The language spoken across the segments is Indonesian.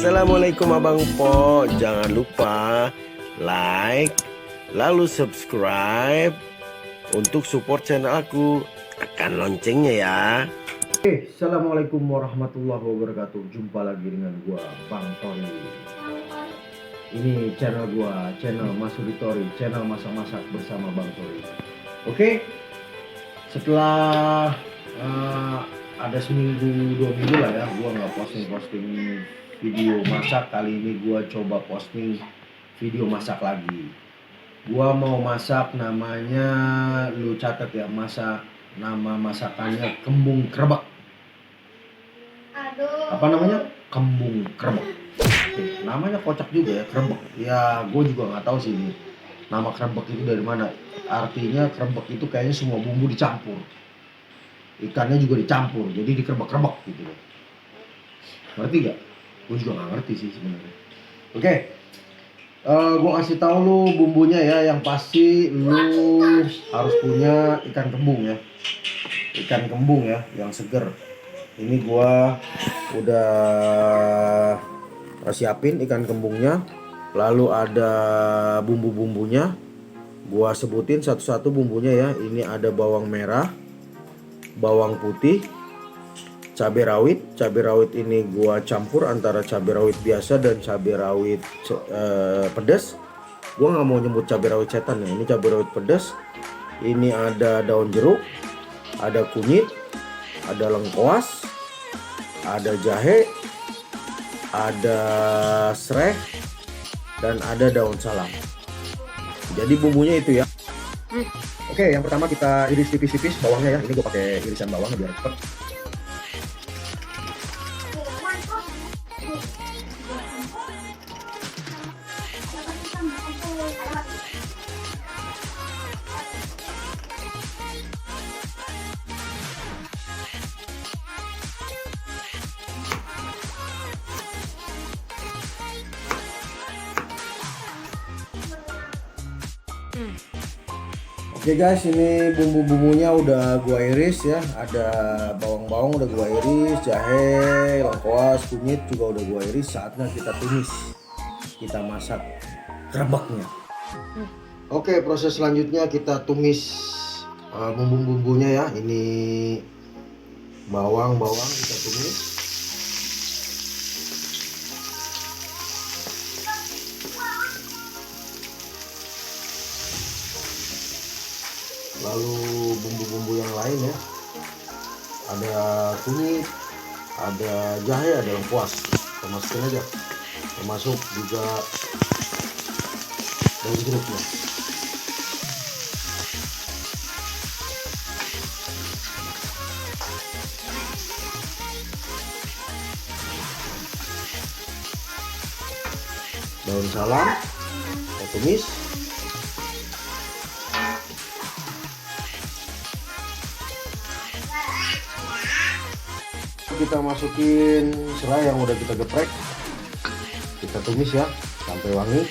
Assalamualaikum Abang Po. Jangan lupa like, lalu subscribe untuk support channel aku. Tekan loncengnya ya. Assalamualaikum warahmatullahi wabarakatuh. Jumpa lagi dengan gua Bang Tori. Ini channel gua, channel Mas Udi Tori, channel masak-masak bersama Bang Tori. Oke. Setelah ada seminggu 2 minggu lah ya, gua nggak posting video masak. Kali ini gua coba posting video masak lagi. Gua mau masak, namanya lu catat ya, nama masakannya kembung krebek. Apa namanya? Kembung krebek. Oke, namanya kocak juga ya, krebek. Ya, gue juga nggak tahu sih ini nama krebek itu dari mana. Artinya krebek itu kayaknya semua bumbu dicampur, ikannya juga dicampur, jadi dikerebek-kerebek gitu loh. Ngerti gak? Gue juga nggak ngerti sih sebenarnya. Oke, gue kasih tahu lu bumbunya ya. Yang pasti lu harus punya ikan kembung ya, ikan kembung ya yang seger. Ini gua udah siapin ikan kembungnya, lalu ada bumbu-bumbunya. Gua sebutin satu-satu bumbunya ya. Ini ada bawang merah, bawang putih, cabai rawit. Cabai rawit ini gua campur antara cabai rawit biasa dan cabai rawit pedas. Gua nggak mau nyebut cabai rawit setan ya. Ini cabai rawit pedas. Ini ada daun jeruk, ada kunyit, ada lengkoas, ada jahe, ada serai, dan ada daun salam. Jadi bumbunya itu ya. Oke, yang pertama kita iris tipis-tipis bawangnya ya. Ini gue pakai irisan bawang biar cepet. Oke guys, ini bumbu-bumbunya udah gua iris ya. Ada bawang-bawang udah gua iris, jahe, lengkoas, kunyit juga udah gua iris. Saatnya kita tumis, kita masak krebeknya. Oke, proses selanjutnya kita tumis bumbu-bumbunya ya. Ini bawang kita tumis. Lalu bumbu-bumbu yang lain ya, ada kunyit, ada jahe, ada lengkuas, kita masukin aja, termasuk juga daun jeruknya. Daun salam kita tumis. Kita masukin serai yang udah kita geprek, kita tumis ya sampai wangi.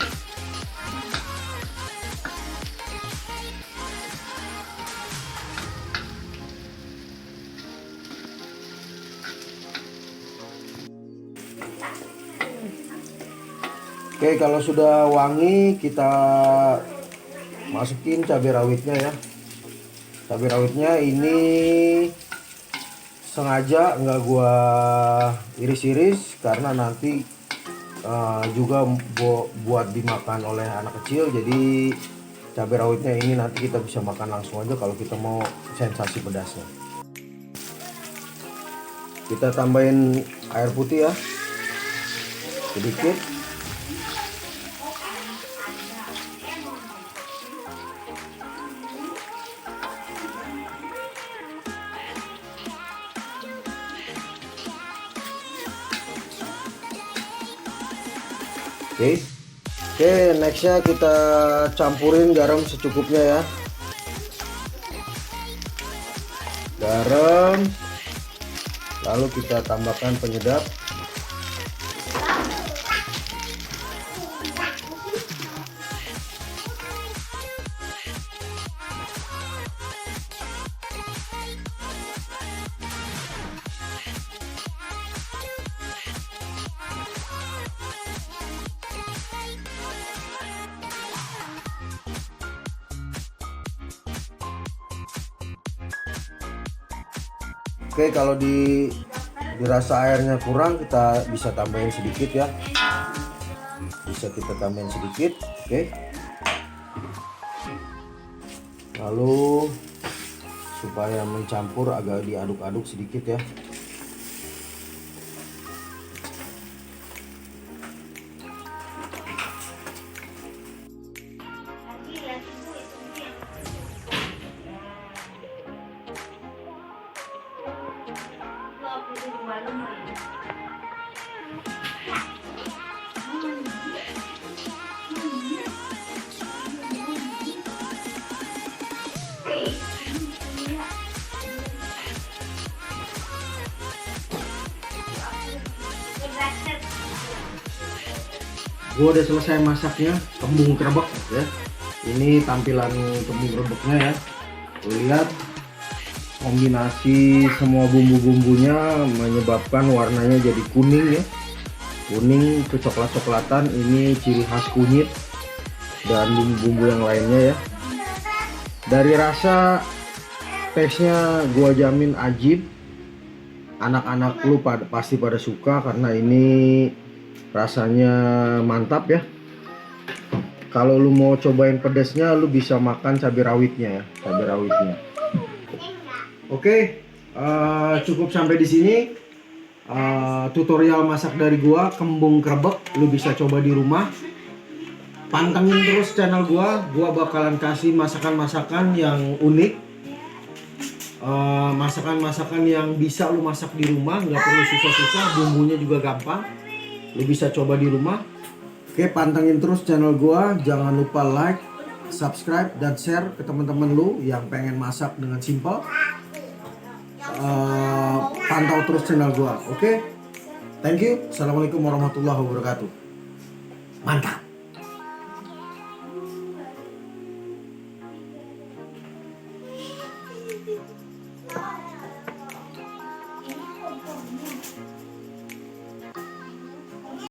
Oke, kalau sudah wangi kita masukin cabai rawitnya ya. Cabai rawitnya ini sengaja nggak gua iris-iris karena nanti juga buat dimakan oleh anak kecil. Jadi cabai rawitnya ini nanti kita bisa makan langsung aja kalau kita mau sensasi pedasnya. Kita tambahin air putih ya sedikit. Oke, nextnya kita campurin garam secukupnya ya. Garam, lalu kita tambahkan penyedap. Oke, kalau dirasa airnya kurang, kita bisa tambahin sedikit ya. Bisa kita tambahin sedikit. Oke. Lalu supaya mencampur agak diaduk-aduk sedikit ya. Gue udah selesai masaknya kembung kerebek ya. Ini tampilan kembung kerebeknya ya. Lihat kombinasi semua bumbu-bumbunya menyebabkan warnanya jadi kuning ya. Kuning kecoklat-coklatan, ini ciri khas kunyit dan bumbu-bumbu yang lainnya ya. Dari rasa, taste-nya gua jamin ajib. Anak-anak lu pasti pada suka karena ini rasanya mantap ya. Kalau lu mau cobain pedasnya, lu bisa makan cabai rawitnya ya, cabai rawitnya. Oke, cukup sampai di sini. Tutorial masak dari gua kembung kerebek, lu bisa coba di rumah. Pantengin terus channel gua bakalan kasih masakan-masakan yang unik, masakan-masakan yang bisa lu masak di rumah, nggak perlu susah-susah, bumbunya juga gampang. Lu bisa coba di rumah. Oke, pantengin terus channel gua, jangan lupa like, subscribe, dan share ke teman-teman lu yang pengen masak dengan simple. Pantau terus channel gua, oke? Thank you. Assalamualaikum warahmatullahi wabarakatuh. Mantap.